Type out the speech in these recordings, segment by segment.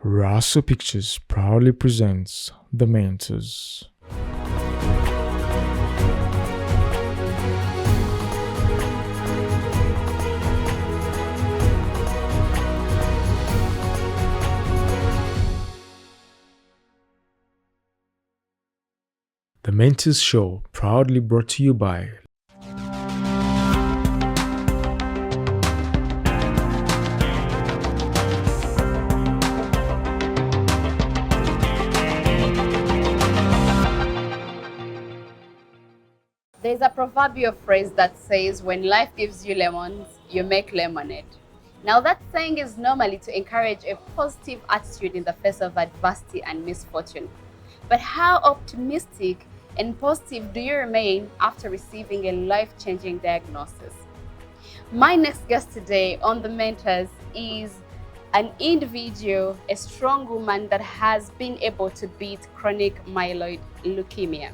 Raso Pictures proudly presents The Mentors. The Mentors Show proudly brought to you by There's a proverbial phrase that says, when life gives you lemons, you make lemonade. Now, that saying is normally to encourage a positive attitude in the face of adversity and misfortune. But how optimistic and positive do you remain after receiving a life-changing diagnosis? My next guest today on The Mentors is an individual, a strong woman that has been able to beat chronic myeloid leukemia.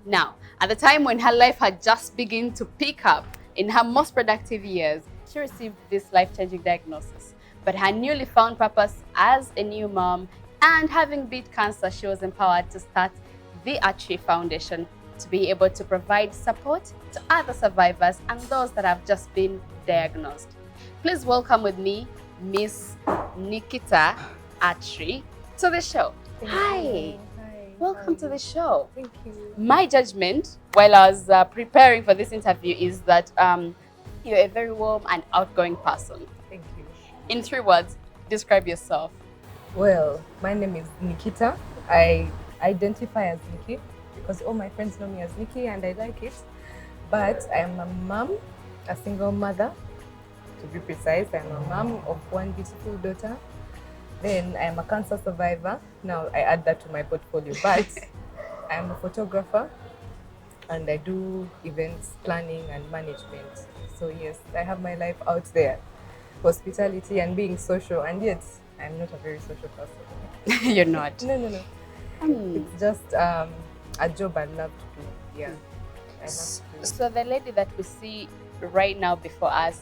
Now, at the time when her life had just begun to pick up in her most productive years, she received this life-changing diagnosis. But her newly found purpose as a new mom and having beat cancer, she was empowered to start the Atre Foundation to be able to provide support to other survivors and those that have just been diagnosed. Please welcome with me Miss Nikita Atre to the show. Hi. Welcome to the show. Thank you. My judgment while I was preparing for this interview is that you're a very warm and outgoing person. Thank you. In 3 words, describe yourself. Well, my name is Nikita. I identify as Nikki because all my friends know me as Nikki and I like it. But I am a mom, a single mother, to be precise. I'm a mom of one beautiful daughter. Then I am a cancer survivor. Now I add that to my portfolio. But I am a photographer and I do events planning and management. So yes, I have my life out there. Hospitality and being social, and yet I'm not a very social person. You're not. No. It's just a job I love to do. Yeah. I love to do. So the lady that we see right now before us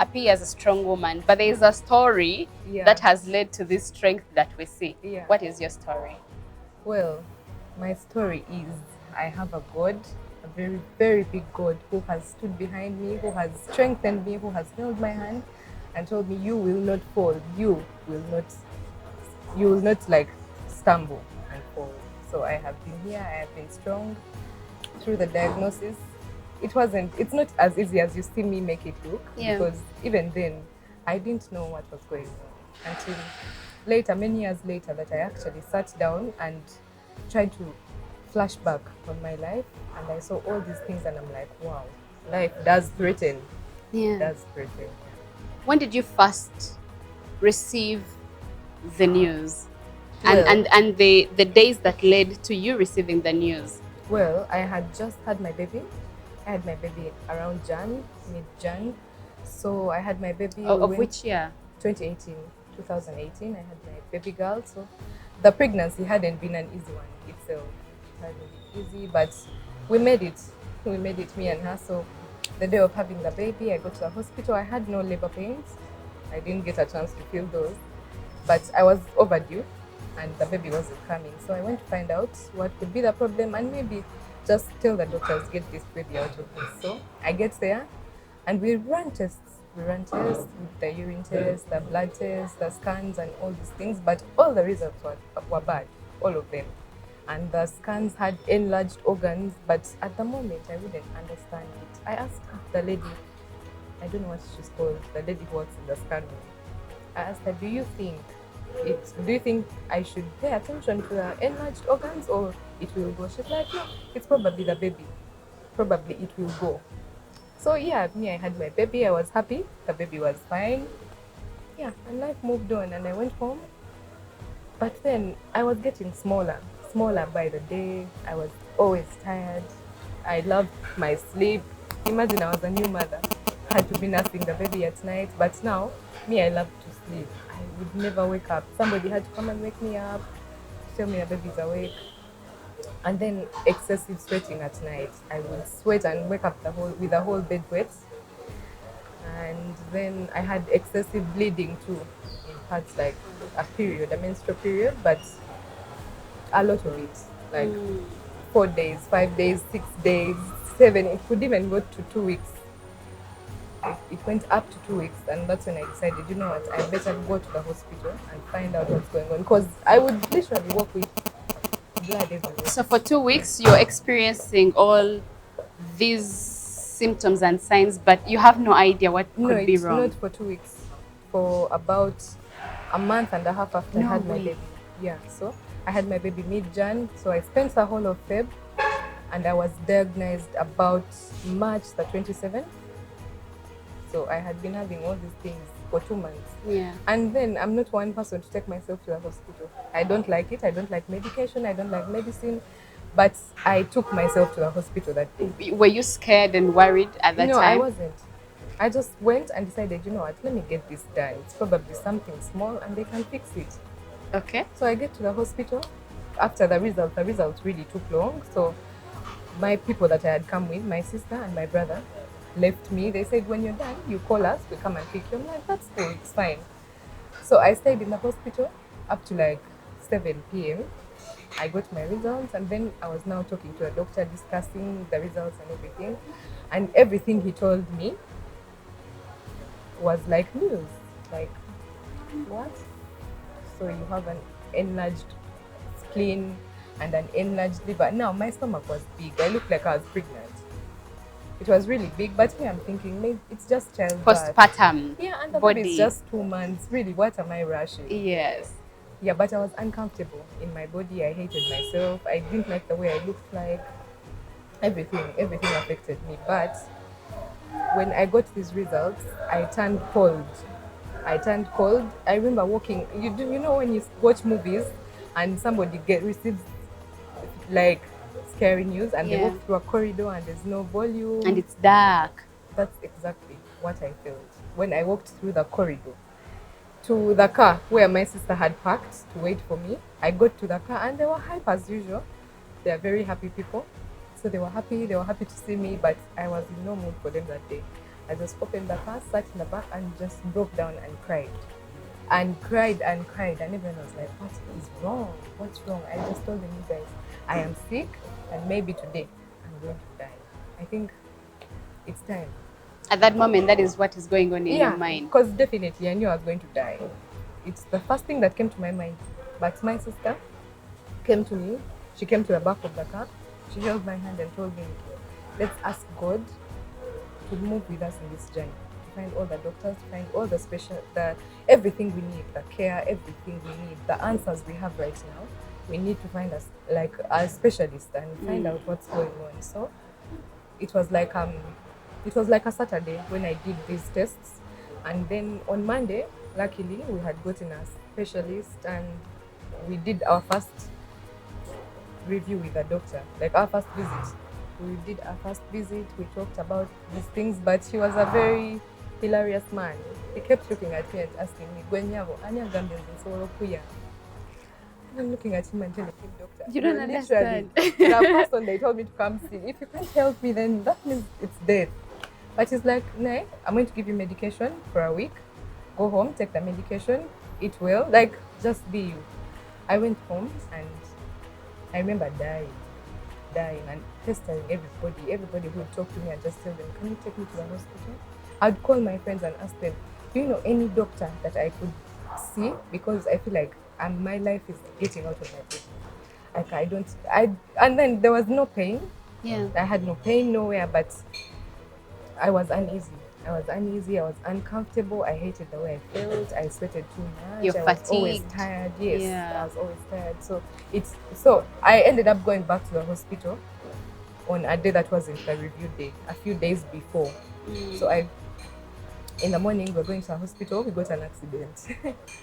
appears a strong woman, but there is a story that has led to this strength that we see. Yeah. What is your story? Well, my story is I have a God, a very, very big God who has stood behind me, who has strengthened me, who has held my hand and told me, you will not fall, you will not like stumble and fall. So I have been here, I have been strong through the diagnosis. It's not as easy as you see me make it look, because even then I didn't know what was going on until later, many years later, that I actually sat down and tried to flash back on my life, and I saw all these things and I'm like, wow, life does threaten. Yeah. It does threaten. When did you first receive the news? Well, and the days that led to you receiving the news? Well, I had just had my baby. I had my baby around mid-Jan. So I had my baby. Of which year? 2018. I had my baby girl. So the pregnancy hadn't been an easy one itself. It hadn't been easy, but we made it. We made it, me and her. So the day of having the baby, I go to the hospital. I had no labor pains. I didn't get a chance to feel those, but I was overdue and the baby wasn't coming. So I went to find out what could be the problem and maybe just tell the doctors, get this baby out of this. So I get there and we run tests. We run tests, the urine test, the blood test, the scans and all these things, but all the results were bad, all of them. And the scans had enlarged organs, but at the moment I wouldn't understand it. I asked the lady, I don't know what she's called, the lady who works in the scan room. I asked her, do you think I should pay attention to the enlarged organs or it will go? She's like, no, it's probably the baby. Probably it will go. So yeah, I had my baby, I was happy, the baby was fine. Yeah, and life moved on and I went home. But then I was getting smaller by the day. I was always tired. I loved my sleep. Imagine I was a new mother. I had to be nursing the baby at night, but now, I love to sleep. I would never wake up. Somebody had to come and wake me up, tell me the baby's awake. And then excessive sweating at night. I would sweat and wake up with the whole bed wet. And then I had excessive bleeding too in had like a period, a menstrual period, but a lot of it, like 4 days, 5 days, 6 days, 7. It could even go to 2 weeks. It went up to 2 weeks, and that's when I decided, you know what, I better go to the hospital and find out what's going on, because I would literally walk with blood everywhere. So for 2 weeks, you're experiencing all these symptoms and signs, but you have no idea what could be wrong. No, it's not for 2 weeks. For about a month and a half after I had my baby. Yeah, so I had my baby mid-Jan, so I spent the whole of Feb, and I was diagnosed about March the 27th. So I had been having all these things for 2 months. Yeah. And then I'm not one person to take myself to the hospital. I don't like it. I don't like medication. I don't like medicine. But I took myself to the hospital that day. Were you scared and worried at that time? No, I wasn't. I just went and decided, you know what, let me get this done. It's probably something small and they can fix it. Okay. So I get to the hospital. After the results really took long. So my people that I had come with, my sister and my brother, left me. They said, when you're done, you call us, we come and pick you. I'm like, that's cool, it's fine. So I stayed in the hospital up to like 7 p.m. I got my results, and then I was now talking to a doctor, discussing the results and everything. And everything he told me was like news. Like, what? So you have an enlarged spleen and an enlarged liver. Now, my stomach was big. I looked like I was pregnant. It was really big, but me, I'm thinking, maybe it's just childbirth. Postpartum. Yeah, and the body. baby is just 2 months. Really, what am I rushing? Yes. Yeah, but I was uncomfortable in my body. I hated myself. I didn't like the way I looked like. Everything affected me. But when I got these results, I turned cold. I remember walking. You know when you watch movies and somebody receives like scary news and they walk through a corridor and there's no volume and it's dark. That's exactly what I felt when I walked through the corridor to the car where my sister had parked to wait for me. I got to the car and they were hype as usual. They are very happy people, so they were happy to see me, but I was in no mood for them that day. I just opened the car, sat in the back and just broke down and cried and everyone was like, what is wrong? What's wrong? I just told them, you guys, I am sick and maybe today I'm going to die. I think it's time. At that moment, that is what is going on in your mind. Because definitely I knew I was going to die. It's the first thing that came to my mind. But my sister came to me. She came to the back of the car. She held my hand and told me, let's ask God to move with us in this journey. To find all the doctors, to find all everything we need, the care, everything we need, the answers we have right now. We need to find a specialist and find out what's going on. So it was like a Saturday when I did these tests, and then on Monday, luckily we had gotten a specialist and we did our first review with the doctor, like our first visit. We did our first visit. We talked about these things, but he was a very hilarious man. He kept looking at me and asking me, "Gwenyavo, anya Gambians in Solo Kuya." I'm looking at him and telling him, doctor, you don't understand. The person they told me to come see, if you can't help me, then that means it's death. But he's like, "No, I'm going to give you medication for a week. Go home, take the medication, eat well, like just be you." I went home and I remember dying and pestering everybody. Everybody who would talk to me and just tell them, "Can you take me to the hospital?" I'd call my friends and ask them, "Do you know any doctor that I could see? Because I feel like my life is getting out of my body. Like and then there was no pain. Yeah. I had no pain nowhere, but I was uneasy. I was uncomfortable. I hated the way I felt. I sweated too much. You're fatigued. Was always tired. Yes, yeah. I was always tired. So I ended up going back to the hospital on a day that wasn't the review day, a few days before. So in the morning, we're going to the hospital. We got an accident.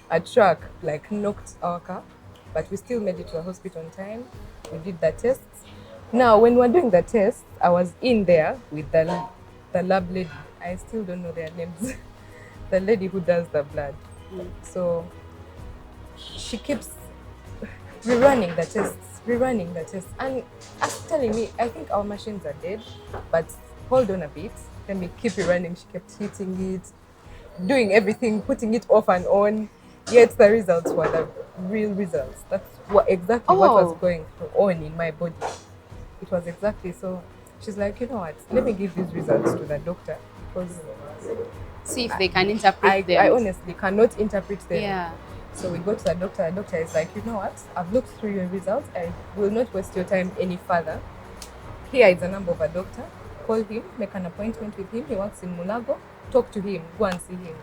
A truck knocked our car, but we still made it to the hospital on time. We did the tests. Now, when we were doing the tests, I was in there with the lab lady. I still don't know their names. The lady who does the blood. So she keeps rerunning the tests. And after telling me, I think our machines are dead, but hold on a bit. Let me keep it running. She kept hitting it, doing everything, putting it off and on. Yet the results were the real results. That's exactly what was Oh, going on in my body. It was exactly so. She's like, you know what? Let me give these results to the doctor because see if they can interpret I them. honestly cannot interpret them. Yeah. So we go to the doctor. The doctor is like, you know what? I've looked through your results. I will not waste your time any further. Here is the number of a doctor. Call him, make an appointment with him. He works in Mulago. Talk to him. Go and see him.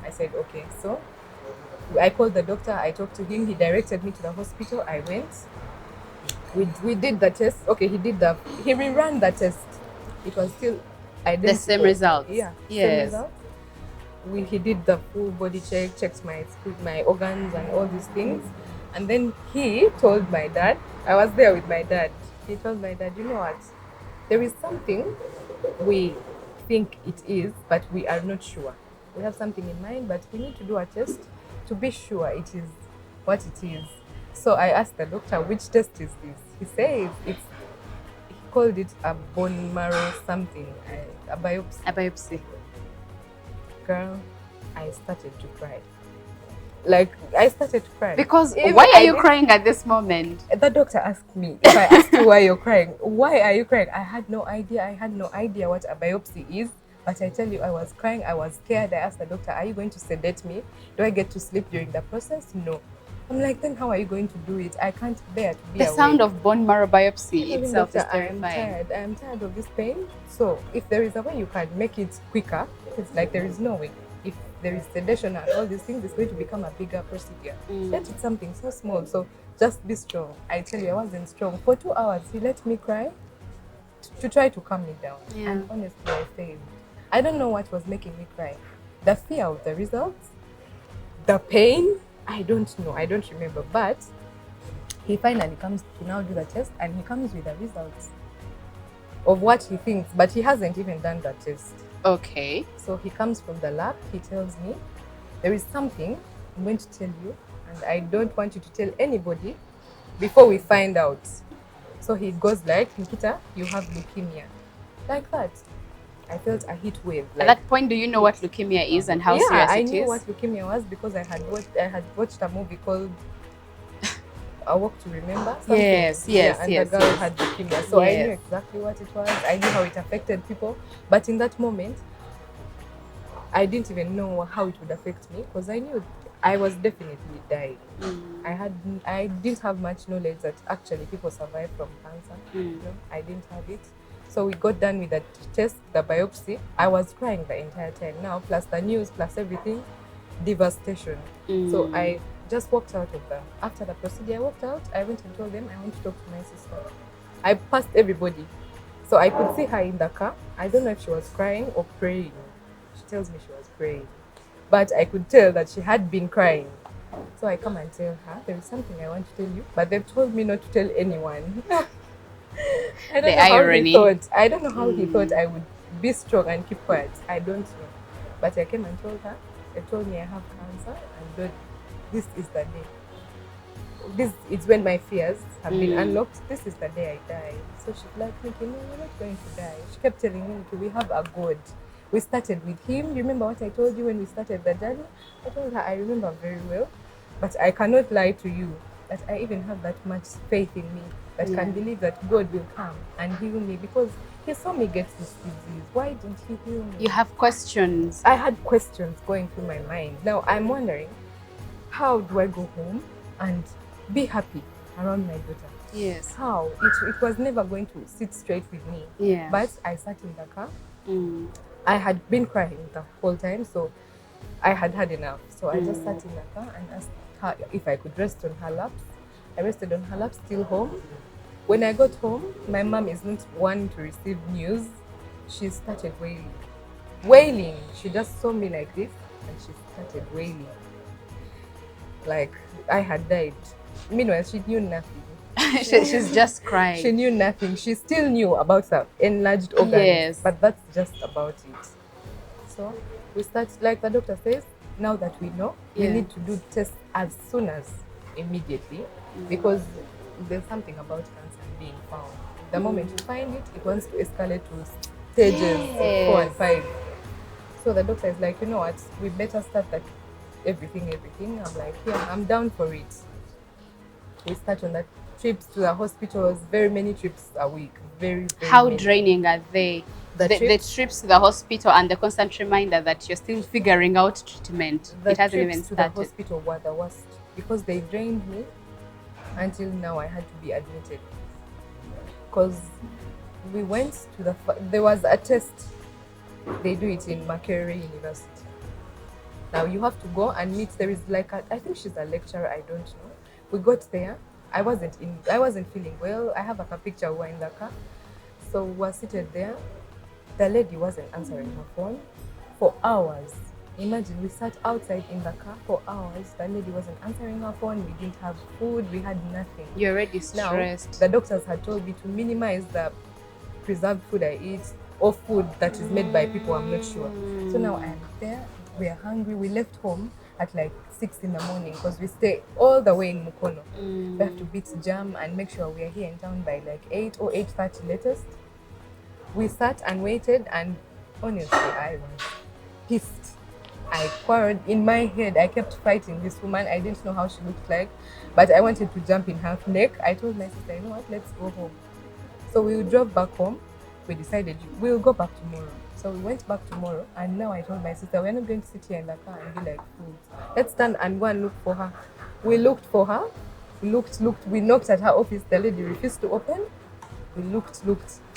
I said, okay. So I called the doctor. I talked to him. He directed me to the hospital. I went. We did the test. Okay, he rerun the test. It was still identical. The same results. Yeah, Yes. same results. He did the full body check, checked my organs and all these things. And then he told my dad, I was there with my dad. He told my dad, you know what? There is something we think it is, but we are not sure. We have something in mind, but we need to do a test to be sure it is what it is. So I asked the doctor, which test is this? He says he called it a bone marrow something, a biopsy. A biopsy. Girl, I started to cry. Like, I started to cry. Because Even why are you crying at this moment? The doctor asked me, if I asked you why you're crying, why are you crying? I had no idea. I had no idea what a biopsy is. But I tell you, I was crying. I was scared. I asked the doctor, are you going to sedate me? Do I get to sleep during the process? No. I'm like, then how are you going to do it? I can't bear to be The awake. sound of bone marrow biopsy Telling itself is doctor, I am terrifying. tired. I am tired of this pain. So if there is a way you can make it quicker, it's like there is no way. If there is sedation and all these things, it's going to become a bigger procedure. Let it something so small. So just be strong. I tell you, I wasn't strong. For 2 hours, he let me cry to try to calm me down. Yeah. And honestly, I failed. I don't know what was making me cry. The fear of the results, the pain, I don't know. I don't remember. But he finally comes to now do the test, and he comes with the results of what he thinks, but he hasn't even done the test. Okay. So he comes from the lab, he tells me, there is something I'm going to tell you, and I don't want you to tell anybody before we find out. So he goes like, Nikita, you have leukemia. Like that. I felt a heat wave. At that point, do you know what leukemia is and how serious I it knew is? what leukemia was because I had watched a movie called A Walk to Remember. Something. Yes. And the girl had leukemia. So I knew exactly what it was. I knew how it affected people. But in that moment, I didn't even know how it would affect me because I knew I was definitely dying. I didn't have much knowledge that actually people survive from cancer. You know, I didn't have it. So we got done with the test, the biopsy. I was crying the entire time now, plus the news, plus everything, devastation. So I just walked out of after the procedure, I walked out, I went and told them I want to talk to my sister. I passed everybody. So I could see her in the car. I don't know if she was crying or praying. She tells me she was praying. But I could tell that she had been crying. So I come and tell her, there is something I want to tell you, but they've told me not to tell anyone. I don't know irony. how he thought. I don't know how he thought I would be strong and keep quiet. I don't know. But I came and told her. They told me I have cancer, and this is the day. This is when my fears have been unlocked. This is the day I die. So she's like, Nikki, no, you're not going to die. She kept telling me, Nikki, we have a God. We started with him. Remember what I told you when we started the journey? I told her I remember very well, but I cannot lie to you that I even have that much faith in me that can believe that God will come and heal me because he saw me get this disease. Why didn't he heal me? You have questions. I had questions going through my mind. Now I'm wondering, how do I go home and be happy around my daughter? Yes. How? It was never going to sit straight with me. Yeah. But I sat in the car. I had been crying the whole time, so I had had enough. So I just sat in the car and asked her if I could rest on her lap. I rested on her lap, still home. When I got home, my mom is not one to receive news. She started wailing. Wailing. She just saw me like this and she started wailing. Like I had died. Meanwhile, she knew nothing. She's just crying. She knew nothing. She still knew about the enlarged organs. Yes. But that's just about it. So we start, like the doctor says, now that we know, we need to do tests as soon as immediately because there's something about cancer being found. The moment you find it, it wants to escalate to stages 4 and 5. So the doctor is like, you know what, we better start that everything. I'm like, yeah, I'm down for it. We start on that. Trips to the hospitals, very many trips a week. Very, very How many. draining are they? The The trips, trips to the hospital and the constant reminder that you're still figuring out treatment. the It hasn't trips even to the started. hospital were the worst because they drained me until now I had to be admitted. Because we went to there was a test. They do it in Makerere University. Now you have to go and meet. There is like I think she's a lecturer. I don't know. We got there. I wasn't feeling well. I have a picture. We were in the car, so we were seated there. The lady wasn't answering her phone for hours. Imagine, we sat outside in the car for hours. The lady wasn't answering her phone. We didn't have food. We had nothing. You're already Now, stressed. the doctors had told me to minimize the preserved food I eat or food that is made by people I'm not sure. So now I'm there. We are hungry. We left home at like 6 in the morning because we stay all the way in Mukono. We have to beat jam and make sure we are here in town by like 8 or 8:30 latest. We sat and waited, and honestly, I was pissed. I quarreled in my head. I kept fighting this woman. I didn't know how she looked like, but I wanted to jump in her neck. I told my sister, you know what, let's go home. So we drove back home. We decided we'll go back tomorrow. So we went back tomorrow, and now I told my sister, we're not going to sit here in the car and be like fools. Let's stand and go and look for her. We looked for her. We looked. We knocked at her office. The lady refused to open. We looked.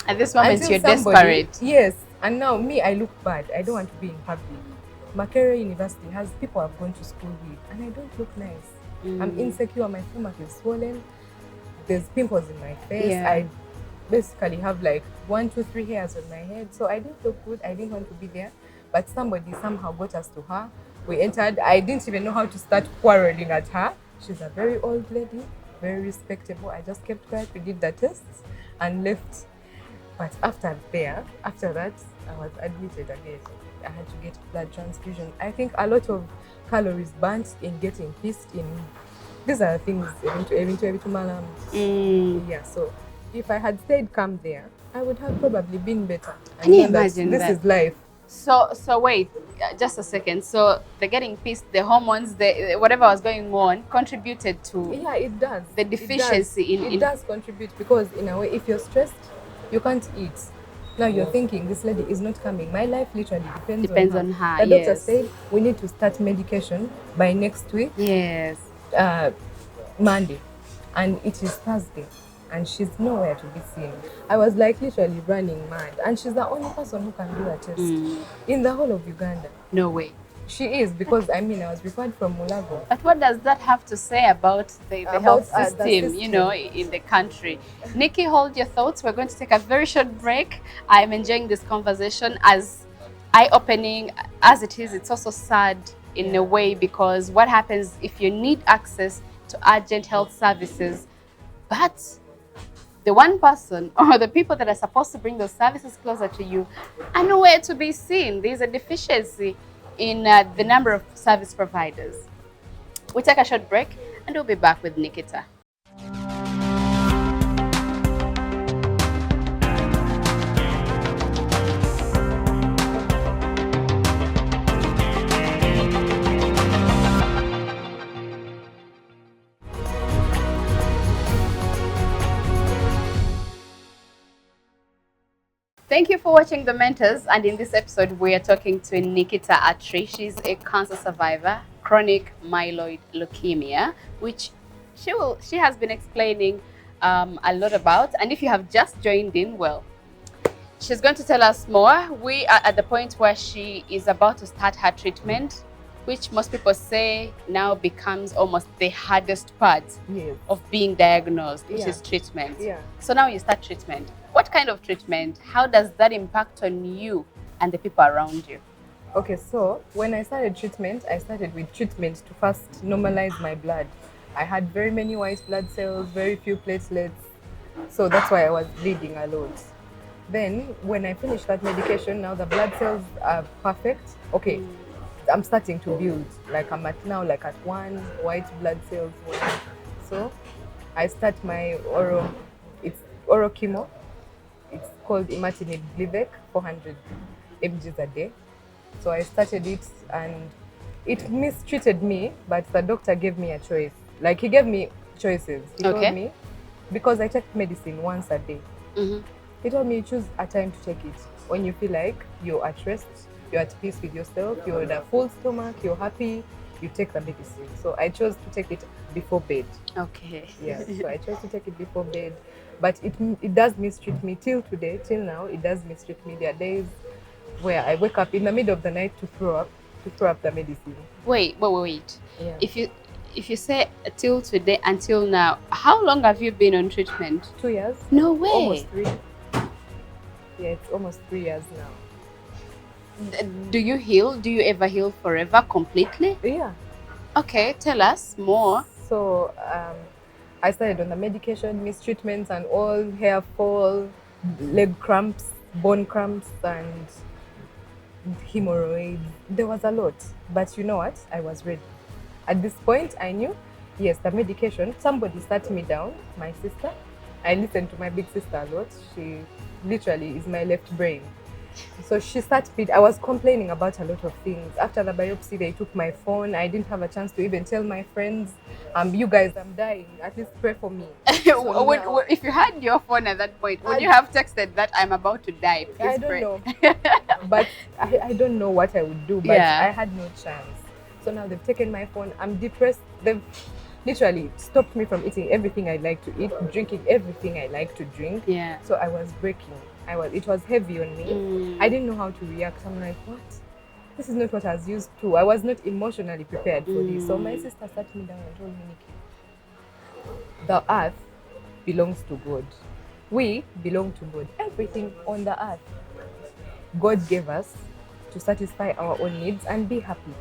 At this moment, Until you're somebody- desperate. Yes, and now me, I look bad. I don't want to be in public. Makerere University has people I've gone to school with, and I don't look nice. I'm insecure. My stomach is swollen. There's pimples in my face. Yeah. I basically have like 1, 2, 3 hairs on my head, so I didn't look good. I didn't want to be there, but somebody somehow got us to her. We entered. I didn't even know how to start quarreling at her. She's a very old lady, very respectable. I just kept quiet. We did the tests and left. But after that, I was admitted again. I had to get blood transfusion. I think a lot of calories burnt in getting pissed in. These are things Yeah, so if I had stayed calm there, I would have probably been better. Can you known that imagine this that? is life. So wait, just a second. So the getting pissed, the hormones, the whatever was going on contributed to Yeah, it does. the deficiency It does contribute because in a way, if you're stressed, you can't eat. Now you're thinking this lady is not coming. My life literally depends on her. The doctor Yes. said we need to start medication by next week, Yes. Monday, and it is Thursday, and she's nowhere to be seen. I was like literally running mad, and she's the only person who can do a test in the whole of Uganda. No way. She is, because I mean I was referred from Mulago. But what does that have to say about the About, health the system, system. you know, in the country? Nikki, hold your thoughts. We're going to take a very short break. I'm enjoying this conversation, as eye-opening as it is. It's also sad in a way, because what happens if you need access to urgent health services, but the one person or the people that are supposed to bring those services closer to you are nowhere to be seen. There's a deficiency in the number of service providers. We take a short break and we'll be back with Nikita. Thank you for watching The Mentors, and in this episode we are talking to Nicci Atre. She's a cancer survivor, chronic myeloid leukemia, which she has been explaining a lot about. And if you have just joined in, well, she's going to tell us more. We are at the point where she is about to start her treatment, which most people say now becomes almost the hardest part of being diagnosed, which is treatment. So now you start treatment. What kind of treatment? How does that impact on you and the people around you? Okay, so when I started with treatment to first normalize my blood. I had very many white blood cells, very few platelets, so that's why I was bleeding a lot. Then when I finished that medication, now the blood cells are perfect. Okay, I'm starting to build. Like I'm at 1 white blood cells. So I start my oral chemo. It's called imatinib Gleevec, 400 mg a day. So I started it, and it mistreated me, but the doctor gave me a choice. Like, he gave me choices. He told me, because I take medicine once a day. He told me, choose a time to take it. When you feel like you're at rest, you're at peace with yourself, you're in a full stomach, you're happy, you take the medicine. So I chose to take it before bed. Okay. Yeah, so I chose to take it before bed. But it does mistreat me till today, till now. It does mistreat me. There are days where I wake up in the middle of the night to throw up the medicine. Wait. Yeah. If you say till today until now, how long have you been on treatment? 2 years. No way. Almost 3. Yeah, it's almost 3 years now. Do you heal? Do you ever heal forever, completely? Yeah. Okay, tell us more. So I started on the medication, mistreatments and all, hair fall, leg cramps, bone cramps and hemorrhoids. There was a lot, but you know what? I was ready. At this point, I knew, yes, the medication, somebody sat me down, my sister. I listened to my big sister a lot. She literally is my left brain. So she sat me, I was complaining about a lot of things. After the biopsy, they took my phone. I didn't have a chance to even tell my friends, you guys, I'm dying. At least pray for me. So if you had your phone at that point, would you have texted that I'm about to die? Please I don't pray. know. But I don't know what I would do, but I had no chance. So now they've taken my phone. I'm depressed. They've literally stopped me from eating everything I like to eat, drinking everything I like to drink. Yeah. So I was breaking. It was heavy on me. I didn't know how to react. I'm like, what? This is not what I was used to. I was not emotionally prepared for this. So my sister sat me down and told me, Nikki, the earth belongs to God. We belong to God. Everything on the earth, God gave us to satisfy our own needs and be happy.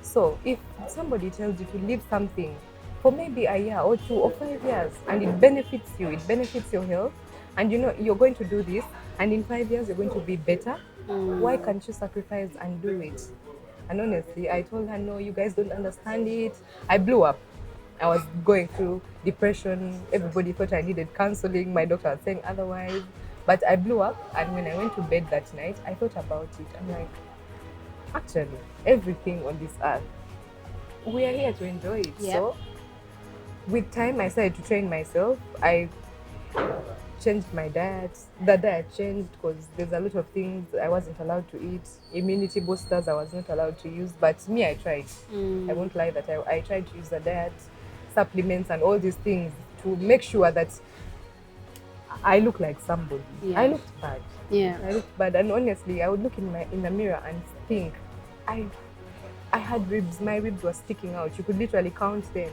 So if somebody tells you to leave something for maybe a year or 2 or 5 years and it benefits you, it benefits your health, and you know you're going to do this and in 5 years you're going to be better, why can't you sacrifice and do it? And honestly, I told her, no, you guys don't understand it. I blew up. I was going through depression. Everybody thought I needed counseling. My doctor was saying otherwise. But I blew up, and when I went to bed that night, I thought about it. I'm like, actually, everything on this earth, we are here to enjoy it. Yeah. So with time, I started to train myself. I changed my diet. The diet changed because there's a lot of things I wasn't allowed to eat. Immunity boosters I was not allowed to use. But me, I tried. I won't lie that I tried to use the diet, supplements and all these things to make sure that I look like somebody. Yeah. I looked bad. Yeah. I looked bad, and honestly, I would look in the mirror and think, I had ribs. My ribs were sticking out. You could literally count them.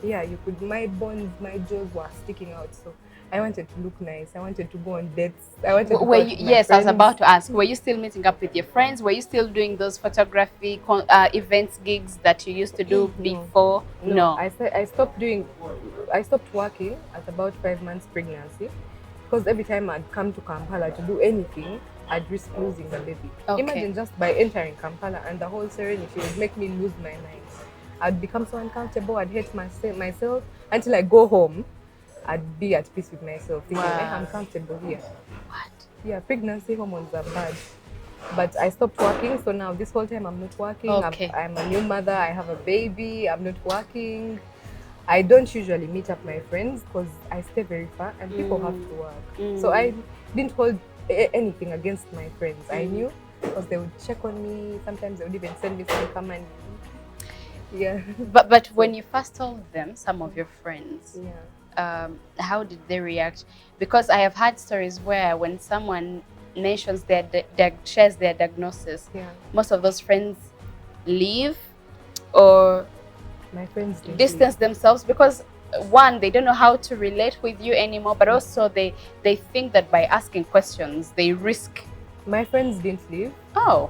Yeah, you could. My bones, my jaws were sticking out. So I wanted to look nice. I wanted to go on dates. I wanted to go out with my yes, I was friends. about to ask. Were you still meeting up with your friends? Were you still doing those photography events, gigs that you used to do before? No. I stopped working at about 5 months pregnancy, because every time I'd come to Kampala to do anything, I'd risk losing the baby. Okay. Imagine just by entering Kampala and the whole serenity would make me lose my mind. I'd become so uncomfortable. I'd hate myself until I go home. I'd be at peace with myself, thinking, I'm comfortable here. What? Yeah, pregnancy hormones are bad. But I stopped working, so now this whole time I'm not working. Okay. I'm a new mother, I have a baby, I'm not working. I don't usually meet up my friends because I stay very far and people have to work. So I didn't hold anything against my friends. I knew because they would check on me. Sometimes they would even send me some comment. Yeah. But when you first told them, some of your friends, Yeah. how did they react? Because I have had stories where when someone mentions shares their diagnosis, most of those friends leave or My friends didn't distance themselves because one, they don't know how to relate with you anymore, but also they think that by asking questions they risk. My friends didn't leave. Oh.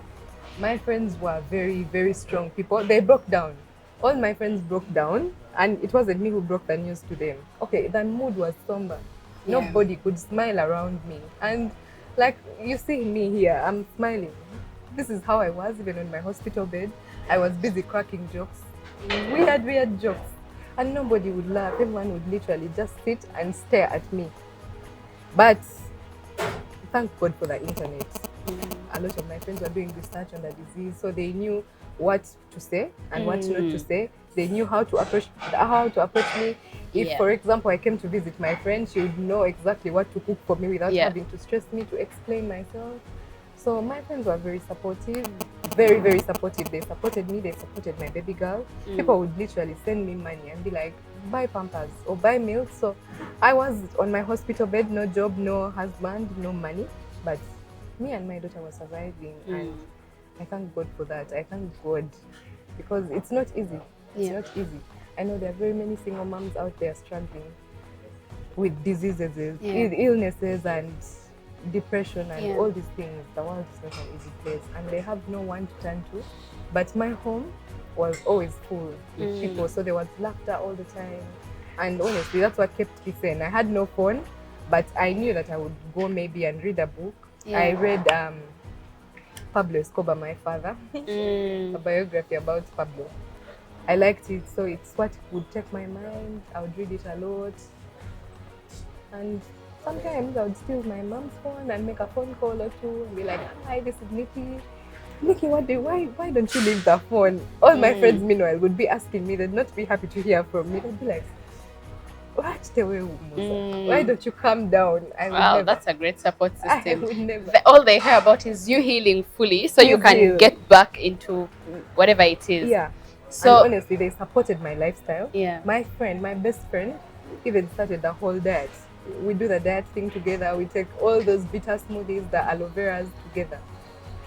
My friends were very, very strong people. They broke down. All my friends broke down, and it wasn't me who broke the news to them. Okay, the mood was somber. Yeah. Nobody could smile around me. And like you see me here, I'm smiling. This is how I was even on my hospital bed. I was busy cracking jokes. Weird jokes. And nobody would laugh. Everyone would literally just sit and stare at me. But thank God for the internet. a lot of my friends were doing research on the disease, so they knew what to say and what not to say. They knew how to approach me. If, for example, I came to visit my friend, she would know exactly what to cook for me without having to stress me to explain myself. So my friends were very supportive, very, very supportive. They supported me, they supported my baby girl. People would literally send me money and be like, buy Pampers or buy milk. So I was on my hospital bed, no job, no husband, no money. But me and my daughter were surviving, and I thank God for that. I thank God, because it's not easy. It's not easy. I know there are very many single moms out there struggling with diseases, illnesses, and depression, and all these things. The world is not an easy place, and they have no one to turn to. But my home was always full with people, so there was laughter all the time. And honestly, that's what kept me sane. I had no phone, but I knew that I would go maybe and read a book. I read Pablo Escobar, my father, a biography about Pablo. I liked it, so it's what would take my mind. I would read it a lot. And sometimes I would steal my mom's phone and make a phone call or two and be like, hi, this is Nicci. Nicci, why don't you leave the phone? All my friends, meanwhile, would be asking me. They'd not be happy to hear from me. They'd be like, why don't you calm down? Wow, that's a great support system. I would never. All they hear about is you healing fully, so you can get back into whatever it is. Yeah. So and honestly, they supported my lifestyle. Yeah. My best friend, even started the whole diet. We do the diet thing together. We take all those bitter smoothies, the aloe veras together.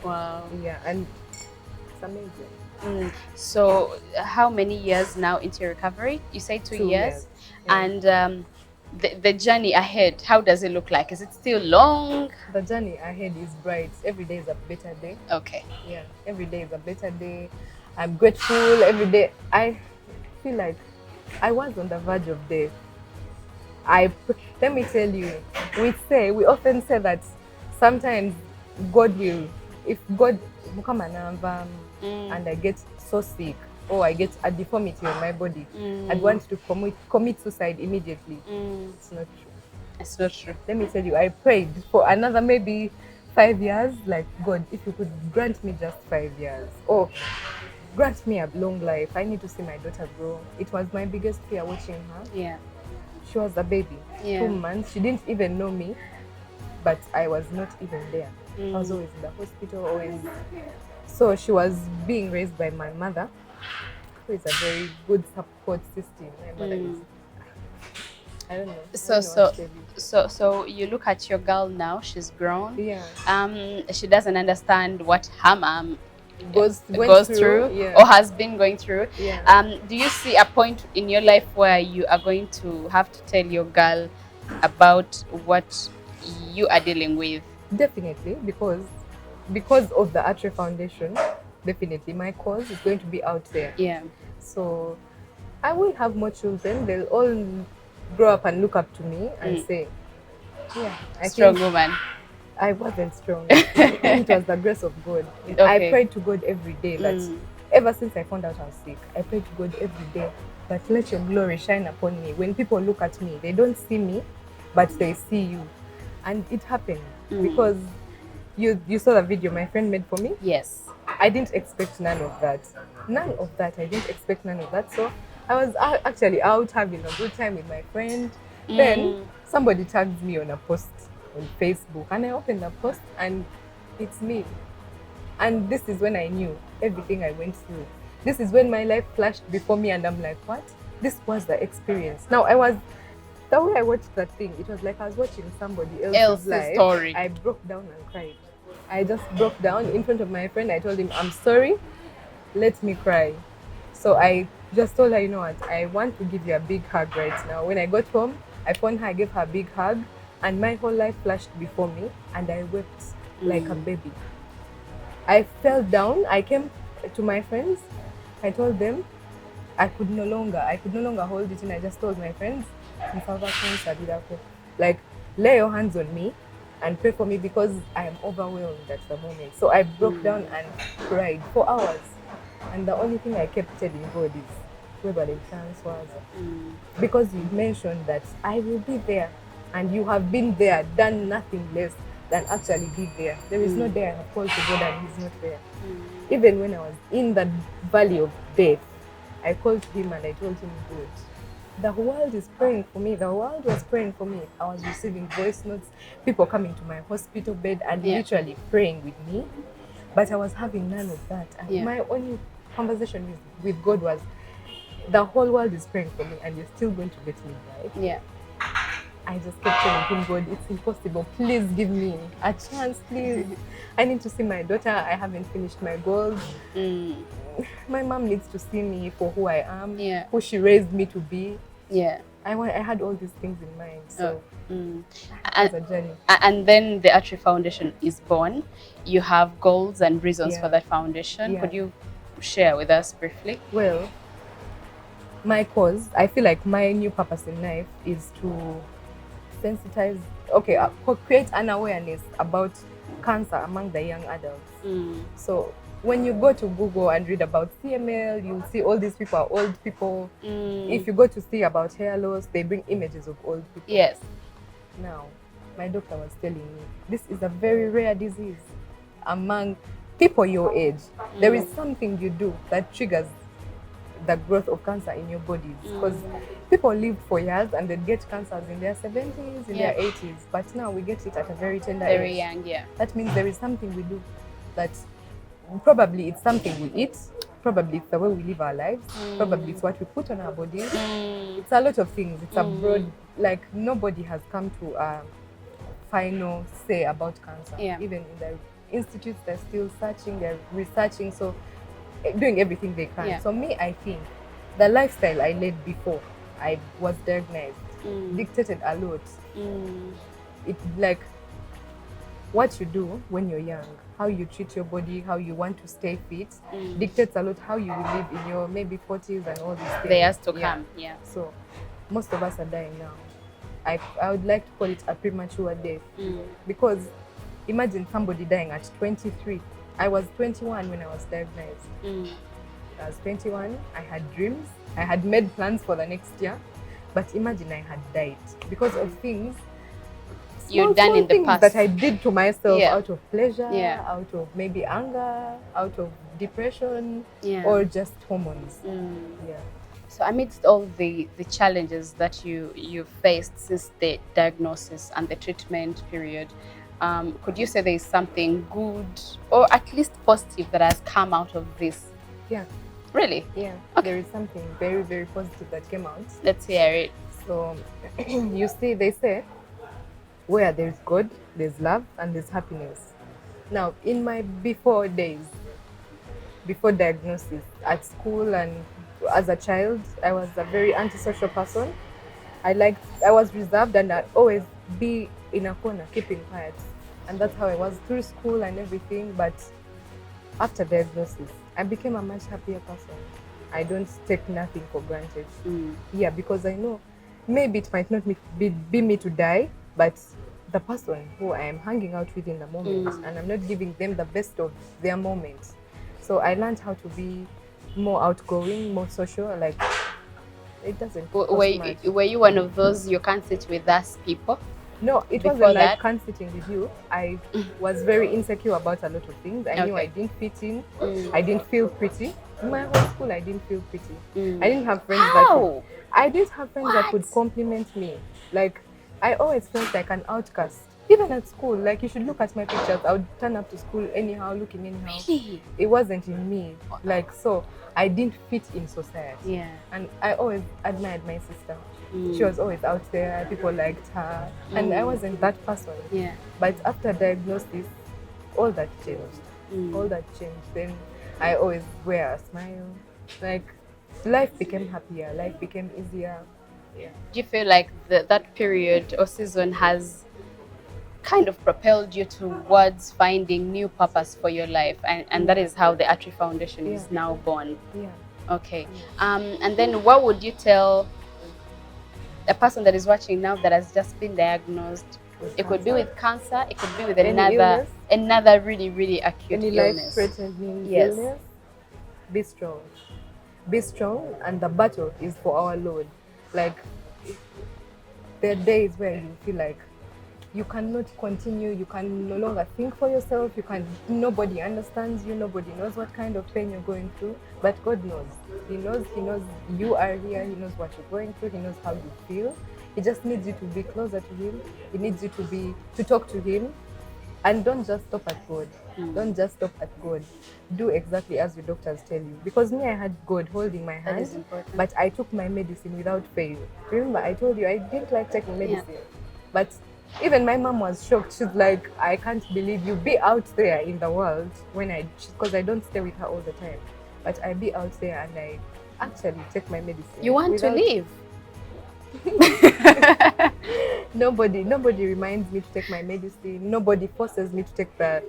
Wow. Yeah, and it's amazing. So how many years now into recovery? You say 2 years. Yeah. And the journey ahead, how does it look like? Is it still long? The journey ahead is bright. Every day is a better day. Okay. Yeah, every day is a better day. I'm grateful every day. I feel like I was on the verge of death. Let me tell you, we often say that sometimes God will, if God come and I get so sick, or I get a deformity on my body, I'd want to commit suicide immediately. It's not true. It's not true. Let me tell you, I prayed for another maybe 5 years, like, God, if you could grant me just 5 years, or grant me a long life. I need to see my daughter grow. It was my biggest fear watching her. Yeah. She was a baby, 2 months. She didn't even know me, but I was not even there. I was always in the hospital, always. So she was being raised by my mother, who is a very good support system. My mother is, I don't know. So you look at your girl now, she's grown. Yeah. She doesn't understand what her mom goes through or has been going through. Yeah. Do you see a point in your life where you are going to have to tell your girl about what you are dealing with? Definitely, because of the Atre Foundation, definitely my cause is going to be out there. Yeah. So I will have more children. They'll all grow up and look up to me and say, yeah, strong woman. I wasn't strong. It was the grace of God. Okay. I prayed to God every day that ever since I found out I was sick, I prayed to God every day that let your glory shine upon me. When people look at me, they don't see me, but they see you. And it happened because you saw the video my friend made for me. Yes. I didn't expect none of that. I didn't expect none of that. So I was actually out having a good time with my friend. Then somebody tagged me on a post on Facebook, and I opened the post and it's me. And this is when I knew everything I went through. This is when my life flashed before me and I'm like, what? This was the experience. Now the way I watched that thing, it was like I was watching somebody else's life. Story. I broke down and cried. I just broke down in front of my friend. I told him, I'm sorry, let me cry. So I just told her, you know what, I want to give you a big hug right now. When I got home, I phoned her, I gave her a big hug, and my whole life flashed before me, and I wept like a baby. I fell down. I came to my friends. I told them I could no longer hold it in. I just told my friends, like, lay your hands on me and pray for me because I am overwhelmed at the moment. So I broke down and cried for hours. And the only thing I kept telling God is, whoever the chance was, because you mentioned that I will be there, and you have been there, done nothing less than actually be there. There is no there. I have called to God and He's not there. Even when I was in the valley of death, I called to Him and I told Him, "Good. The world is praying for me. The world was praying for me. I was receiving voice notes, people coming to my hospital bed and literally praying with me. But I was having none of that. And my only conversation with God was, the whole world is praying for me and you're still going to let me die." Yeah. I just kept telling Him, "God, it's impossible. Please give me a chance, please. I need to see my daughter. I haven't finished my goals. My mom needs to see me for who I am, who she raised me to be." Yeah. I had all these things in mind. So It's a journey. And then the Atre Foundation is born. You have goals and reasons for that foundation. Could you share with us briefly? Well, my cause, I feel like my new purpose in life is to sensitize, create an awareness about cancer among the young adults. So when you go to Google and read about CML, you'll see all these people are old people. If you go to see about hair loss, they bring images of old people. Yes. Now, my doctor was telling me, this is a very rare disease among people your age. There is something you do that triggers the growth of cancer in your bodies, because people live for years and they get cancers in their 70s, in their 80s, but now we get it at a very tender age. Very young, That means there is something we do that probably it's something we eat, probably it's the way we live our lives, probably it's what we put on our bodies. It's a lot of things. It's a broad, like nobody has come to a final say about cancer. Even in the institutes, they're still searching, they're researching, so doing everything they can. So me, I think the lifestyle I led before I was diagnosed dictated a lot. It like what you do when you're young, how you treat your body, how you want to stay fit, dictates a lot how you will live in your maybe 40s and all these things. They has to come. So most of us are dying now. I would like to call it a premature death, because imagine somebody dying at 23. I was 21 when I was diagnosed. I was 21, I had dreams, I had made plans for the next year, but imagine I had died because of things you've done in the past that I did to myself out of pleasure, out of maybe anger, out of depression, or just hormones. So amidst all the challenges that you faced since the diagnosis and the treatment period, could you say there is something good or at least positive that has come out of this? Yeah. Really? Yeah. Okay. There is something very, very positive that came out. Let's hear it. So, you see, they say, where there's God, there's love, and there's happiness. Now, in my before days, before diagnosis, at school and as a child, I was a very antisocial person. I was reserved and I'd always be in a corner, keeping quiet. And that's how I was through school and everything. But after diagnosis, I became a much happier person. I don't take nothing for granted. Yeah, because I know maybe it might not be me to die, but the person who I am hanging out with in the moment, and I'm not giving them the best of their moments. So I learned how to be more outgoing, more social. Like, it doesn't cost much. Were you one of those you can't sit with us people? No, it Before wasn't that? like can't sitting with you. I was very insecure about a lot of things. I knew I didn't fit in. I didn't feel pretty. In my whole school, I didn't feel pretty. I didn't have friends that could compliment me. Like, I always felt like an outcast. Even at school, like, you should look at my pictures. I would turn up to school anyhow, looking anyhow. Really? It wasn't in me. Like, so I didn't fit in society. Yeah. And I always admired my sister. She was always out there. People liked her. And I wasn't that person. Yeah. But after diagnosis, all that changed. All that changed. Then I always wear a smile. Like, life became happier. Life became easier. Yeah. Do you feel like that period or season has kind of propelled you towards finding new purpose for your life, and that is how the Atre Foundation is now born? Yeah. Okay. And then what would you tell a person that is watching now that has just been diagnosed? It could be with cancer, it could be with another really, really acute illness. Life-threatening illness. Be strong. Be strong, and the battle is for our Lord. Like, there are days where you feel like you cannot continue, you can no longer think for yourself, nobody understands you, nobody knows what kind of pain you're going through, but God knows. He knows you are here, He knows what you're going through, He knows how you feel. He just needs you to be closer to Him. He needs you to talk to Him. And don't just stop at God. Don't just stop at God. Do exactly as your doctors tell you. Because me, I had God holding my hand, but I took my medicine without fail. Remember, I told you I didn't like taking medicine. But even my mom was shocked. She's like, I can't believe you be out there in the world because I don't stay with her all the time. But I be out there and I actually take my medicine. You want to leave? Nobody reminds me to take my medicine. Nobody forces me to take the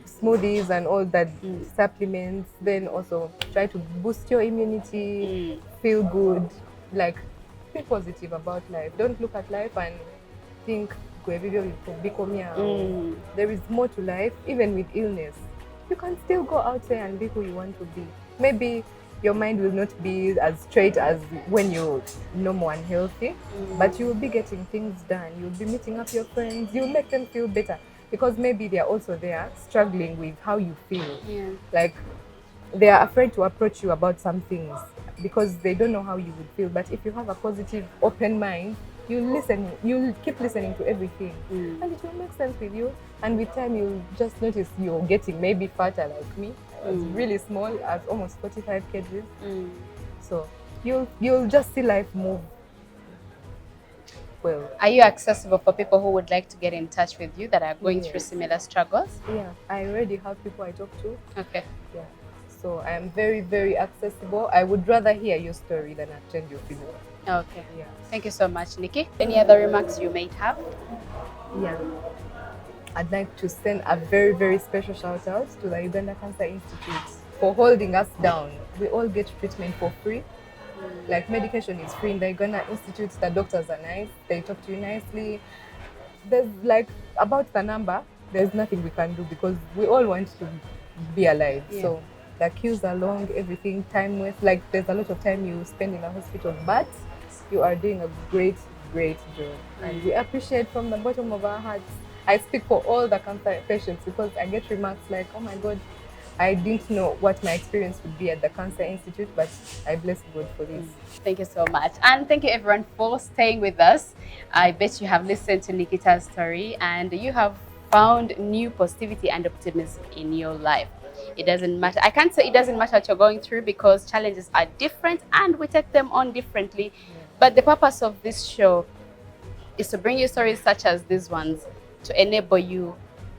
smoothies and all that supplements. Then also try to boost your immunity, feel good, like be positive about life. Don't look at life and think there is more to life. Even with illness, you can still go out there and be who you want to be. Maybe your mind will not be as straight as when you're normal and healthy, but you will be getting things done. You'll be meeting up your friends. You'll make them feel better because maybe they're also there struggling with how you feel. Like they are afraid to approach you about some things because they don't know how you would feel. But if you have a positive, open mind, you'll keep listening to everything, and it will make sense with you. And with time, you'll just notice you're getting maybe fatter like me. I was really small, I was almost 45 kgs. So you'll just see life move well. Are you accessible for people who would like to get in touch with you that are going through similar struggles? Yeah, I already have people I talk to. Okay. Yeah. So I am very, very accessible. I would rather hear your story than attend your funeral. Okay. Yeah. Thank you so much, Nicci. Any other remarks you may have? Yeah. I'd like to send a very, very special shout out to the Uganda Cancer Institute for holding us down. We all get treatment for free. Like medication is free in the Uganda Institute. The doctors are nice. They talk to you nicely. There's like about the number, there's nothing we can do because we all want to be alive. So the queues are long, everything, time waste. Like there's a lot of time you spend in the hospital, but you are doing a great, great job. And we appreciate from the bottom of our hearts. I speak for all the cancer patients because I get remarks like, oh my God, I didn't know what my experience would be at the Cancer Institute, but I bless God for this. Thank you so much. And thank you everyone for staying with us. I bet you have listened to Nikita's story and you have found new positivity and optimism in your life. It doesn't matter. I can't say it doesn't matter what you're going through because challenges are different and we take them on differently. But the purpose of this show is to bring you stories such as these ones to enable you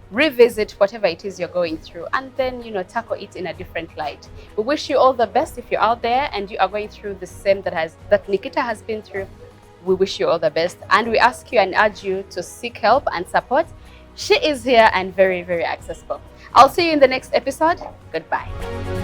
revisit whatever it is you're going through and then, tackle it in a different light. We wish you all the best if you're out there and you are going through the same that Nikita has been through. We wish you all the best and we ask you and urge you to seek help and support. She is here and very, very accessible. I'll see you in the next episode. Goodbye.